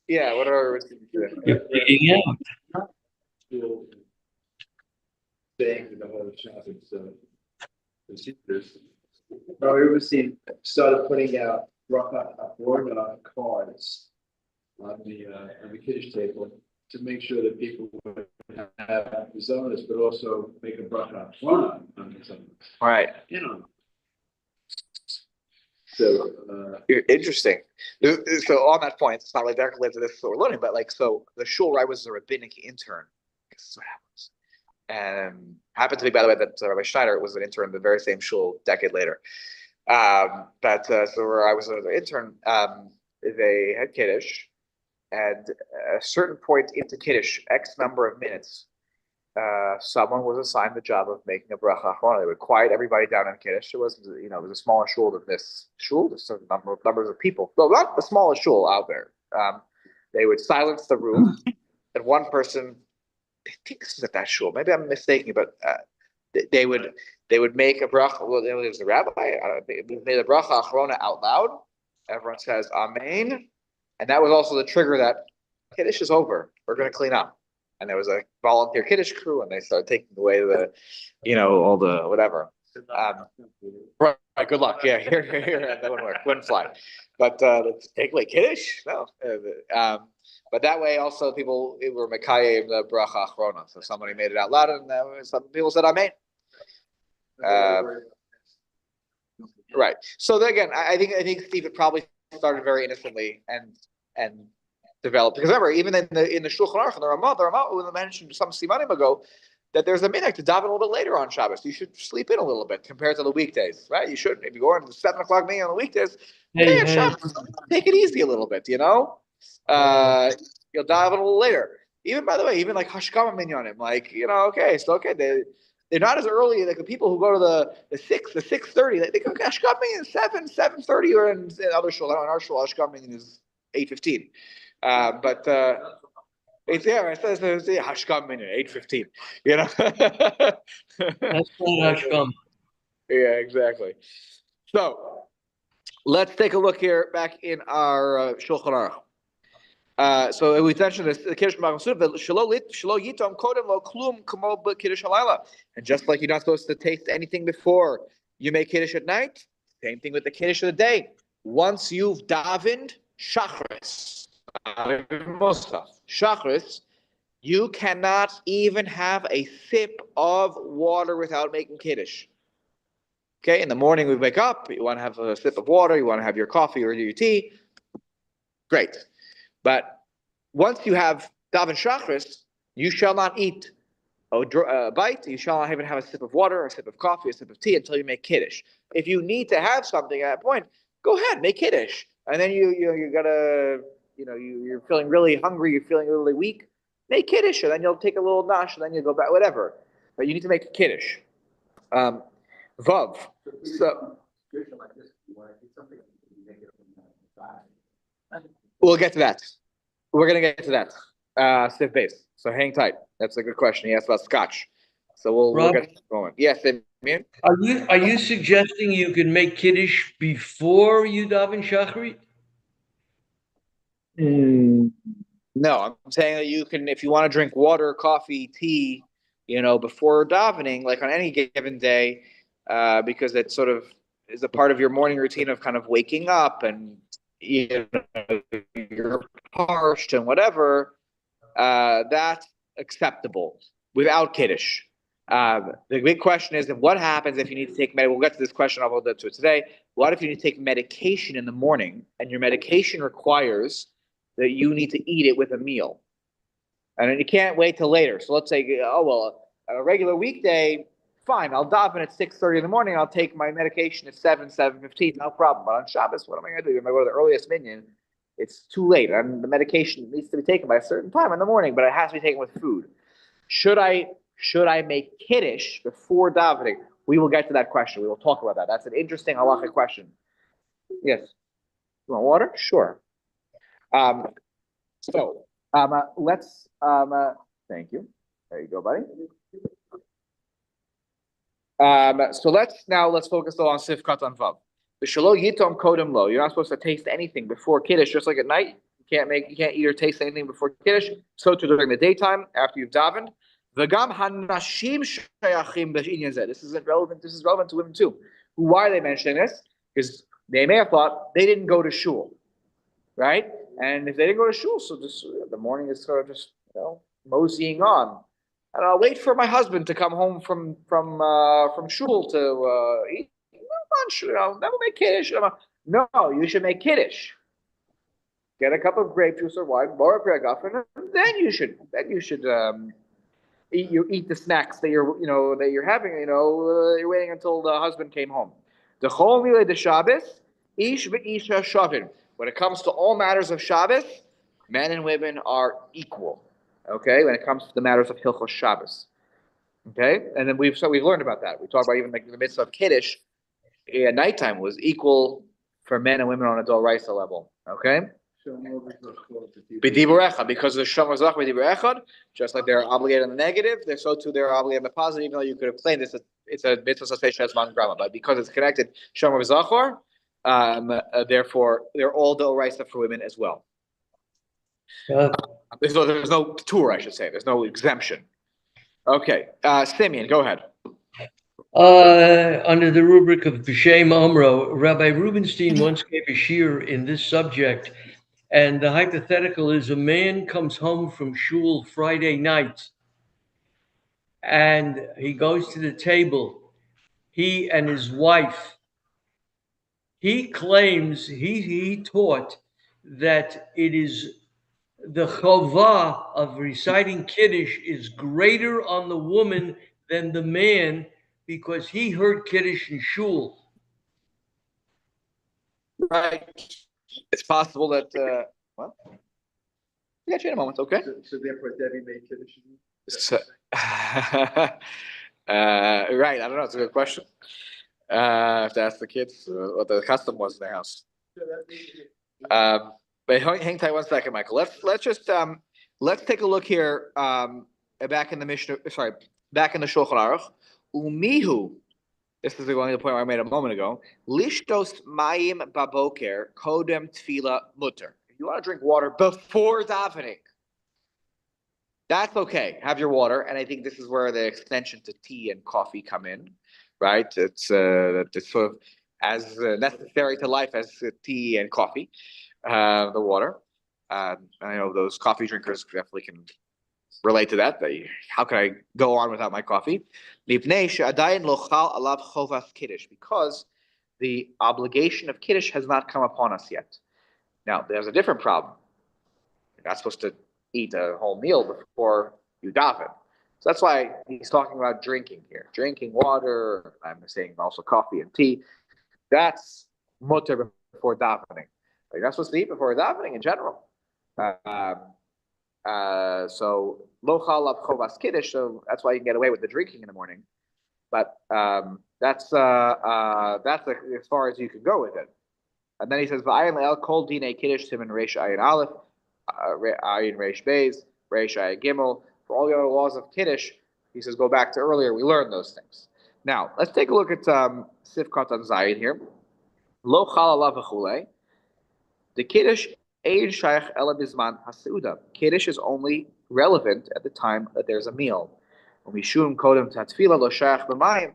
yeah, whatever. Yeah. Staying with the whole shopping, so. No, we were seeing, started putting out bracha cards on the Kiddush table to make sure that people would have the zonas, but also make a bracha on the zonas. Right. So, Interesting. So on that point, it's not like directly related to this what we're learning, but like, so the shul where I was a rabbinic intern. This is what happens. And happened to be, by the way, that Rabbi Schneider was an intern in the very same shul a decade later. But so where I was an intern, they had Kiddush, and at a certain point into Kiddush, X number of minutes, someone was assigned the job of making a bracha achrona. They would quiet everybody down in Kiddush. It was a smaller shul than this shul. There's a numbers of people. Well, not the smallest shul out there. They would silence the room, and one person, I think this is at that shul. Maybe I'm mistaken, but they would make a bracha. Well, there was the rabbi. They made a bracha achrona out loud. Everyone says Amen, and that was also the trigger that Kiddush is over. We're going to clean up. And there was a volunteer Kiddush crew, and they started taking away the, all the whatever. Right, good luck. Yeah, here, that wouldn't work, wouldn't fly. But take away Kiddush? No. But that way, also people were Mekayim the bracha achrona. So somebody made it out loud, and some people said Amen. Right. So then again, I think Steve, it probably started very innocently and developed, because remember, even in the Shulchan Aruch and the Ramah, when they mentioned some simanim ago, that there's a minhag to daven a little bit later on Shabbos. You should sleep in a little bit compared to the weekdays, right? You shouldn't. If you go into the 7 o'clock meeting on the weekdays, Hey, on Shabbos, take it easy a little bit, You'll daven a little later. Even, by the way, even like Hashkama Minyanim, they're not as early, like the people who go to the 6:30, they go Hashkama Minyan 7:30, or in other shul. In our shul, Hashkama Minyan is 8:15. But it's it says Hashkam minyan 8:15. That's not Ashkam. Yeah, exactly. So let's take a look here back in our Shulchan Aruch. So we mentioned this, the Kiddush Shlo Yitom Kodem Lo Klum Kamo Kiddush Halayla, and just like you're not supposed to taste anything before you make Kiddush at night, same thing with the Kiddush of the day. Once you've davened Shachris, Shachris, you cannot even have a sip of water without making Kiddush. Okay, in the morning we wake up, you want to have a sip of water, you want to have your coffee or your tea. Great. But once you have daven Shachris, you shall not eat a bite, you shall not even have a sip of water, a sip of coffee, a sip of tea until you make Kiddush. If you need to have something at that point, go ahead, make Kiddush. And then you gotta, you're feeling really hungry, you're feeling really weak, make Kiddush, and then you'll take a little nash, and then you go back, whatever. But you need to make a Kiddush. Vav. So we'll get to that. We're gonna get to that. Stiff base. So hang tight. That's a good question. He asked about scotch. So we'll get to that moment. Yes, Damien? Are you suggesting you can make Kiddush before you daven Shachrit? No, I'm saying that you can, if you want to drink water, coffee, tea, before davening, like on any given day, because it sort of is a part of your morning routine of kind of waking up and you're parched and whatever, that's acceptable without Kiddush. The big question is, what happens if you need to take medication? We'll get to this question, I'll get to it today. What if you need to take medication in the morning and your medication requires that you need to eat it with a meal? And you can't wait till later. So let's say, a regular weekday, fine, I'll daven at 6:30 in the morning, I'll take my medication at 7:15, no problem. But on Shabbos, what am I going to do? If I go to the earliest minyan, it's too late, and the medication needs to be taken by a certain time in the morning, but it has to be taken with food. Should I make Kiddush before davening? We will get to that question. We will talk about that. That's an interesting halachic question. Yes. You want water? Sure. Let's, thank you. There you go, buddy. So let's focus on Sifkat on Vav. The Shelo Yitom Kodem Lo. You're not supposed to taste anything before Kiddush, just like at night. You can't eat or taste anything before Kiddush. So too during the daytime, after you've davened. V'gam hanashim shayachim b'inyan zeh. This is relevant to women too. Why are they mentioning this? Because they may have thought they didn't go to shul, right? And if they didn't go to shul, so the morning is sort of just moseying on. And I'll wait for my husband to come home from shul to eat lunch. Then we'll make Kiddush. No, you should make kiddush. Get a cup of grape juice or wine, borrow a pregafen, and then you should eat the snacks that you're having. You're waiting until the husband came home. The whole meal the Shabbos, ish ve'isha shavin. When it comes to all matters of Shabbos, men and women are equal. Okay, when it comes to the matters of Hilchot Shabbos. Okay, and then we've learned about that. We talked about even like the mitzvah of kiddush at nighttime was equal for men and women on a doraisa level. Okay. B'divrei because of the shomer zach b'divrei echad, just like they're obligated on the negative, they're so too they're obligated on the positive. Even though you could have claimed it's a mitzvah spatial as man grama, but because it's connected shomer zachor, therefore they're all doraisa for women as well. There's no tour, I should say. There's no exemption. Okay, Simeon, go ahead. Under the rubric of B'Shem Omro, Rabbi Rubenstein once gave a shiur in this subject, and the hypothetical is a man comes home from shul Friday night, and he goes to the table, he and his wife. He claims, he taught that it is the chovah of reciting Kiddush is greater on the woman than the man because he heard Kiddush in shul. Right. It's possible that, well, I got you in a moment, okay? So therefore Debbie made kiddush. So, right, I don't know, it's a good question. Have to ask the kids what the custom was in their house. But hang tight 1 second, Michael. Let's just let's take a look here. Back in the Mishnah, back in the Shulchan Aruch. Umihu. This is going to the point where I made a moment ago. Lishtos mayim baboker kodem tefila mutter. If you want to drink water before davening, that's okay. Have your water, and I think this is where the extension to tea and coffee come in, right? It's sort of as necessary to life as tea and coffee, the water. I know those coffee drinkers definitely can relate to that. How can I go on without my coffee? Because the obligation of kiddush has not come upon us yet. Now, there's a different problem. You're not supposed to eat a whole meal before you daven. So that's why he's talking about drinking here. Drinking water, I'm saying also coffee and tea. That's mutter before davening. You're not supposed to eat before davening in general. So lo chalav chovas kiddush. So that's why you can get away with the drinking in the morning. But that's as far as you can go with it. And then he says, "V'ayin le'el kol dinei kiddush siman reish ayin aleph, ayin reish beis, reish ayin gimel." For all the other laws of kiddush, he says, go back to earlier. We learned those things. Now let's take a look at Sifkat on Zayin here. Lo chalav v'chulei. The kiddush ein shaykh ela bizman haseuda. Kiddush is only relevant at the time that there's a meal. Umishum kodem tatfila lo shaykh b'mayim.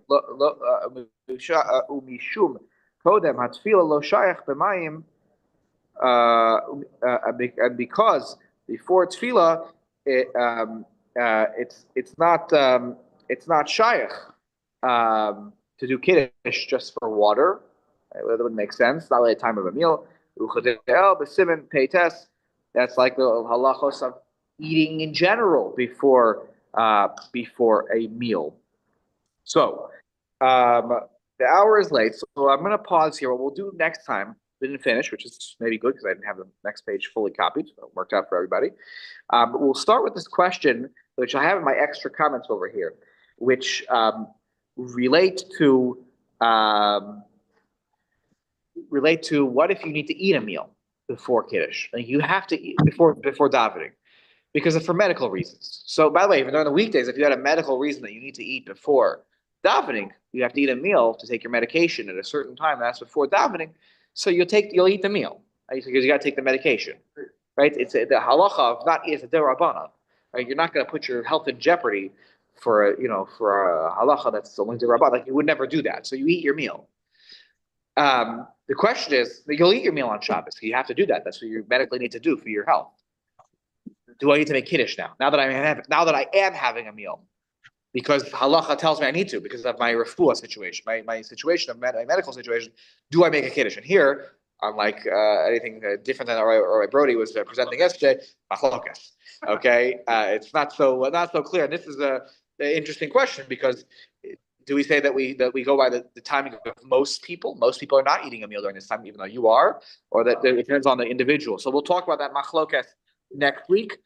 Umishum kodem hatfila lo shaykh b'mayim. And because before tefillah, it's not shaykh to do kiddush just for water. That wouldn't make sense. Not really a time of a meal. That's like the halachos of eating in general before a meal. So the hour is late, so I'm going to pause here. What we'll do next time, we didn't finish, which is maybe good because I didn't have the next page fully copied. So it worked out for everybody. But we'll start with this question, which I have in my extra comments over here, which relate to what if you need to eat a meal before kiddush? Like you have to eat before davening because of for medical reasons. So by the way, even during the weekdays, if you had a medical reason that you need to eat before davening, you have to eat a meal to take your medication at a certain time. That's before davening. So you'll eat the meal, right? Because you got to take the medication, right? It's the halacha of not is a derabana, right? You're not going to put your health in jeopardy for a halacha that's only derabana. Like you would never do that. So you eat your meal. The question is, you'll eat your meal on Shabbos. You have to do that. That's what you medically need to do for your health. Do I need to make kiddush now? Now that I am having a meal, because halacha tells me I need to, because of my refuah situation, my situation of my medical situation. Do I make a kiddush? And here unlike anything different than Roy Brody was presenting yesterday, machlokas. Okay, it's not so clear. And this is an interesting question because do we say that we go by the timing of most people? Most people are not eating a meal during this time, even though you are, or that it depends on the individual. So we'll talk about that machlokas next week.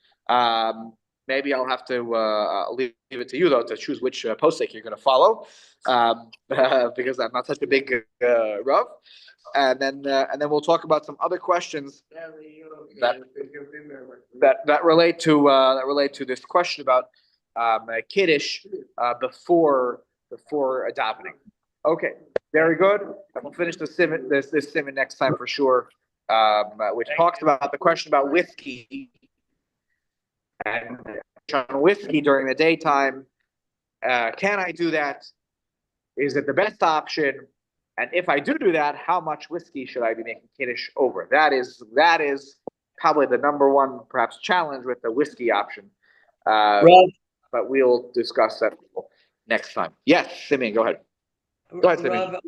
Maybe I'll have to leave it to you though to choose which postek you're going to follow, because I'm not such a big Rav. And then we'll talk about some other questions that relate to this question about kiddush before davening. Okay, very good. And we'll finish this simon next time for sure, which talks about the question about whiskey and whiskey during the daytime. Can I do that? Is it the best option? And if I do that, how much whiskey should I be making kiddush over? That is probably the number one perhaps challenge with the whiskey option. But we'll discuss that next time. Yes, Simeon, go ahead. Go ahead, Simeon. Rob,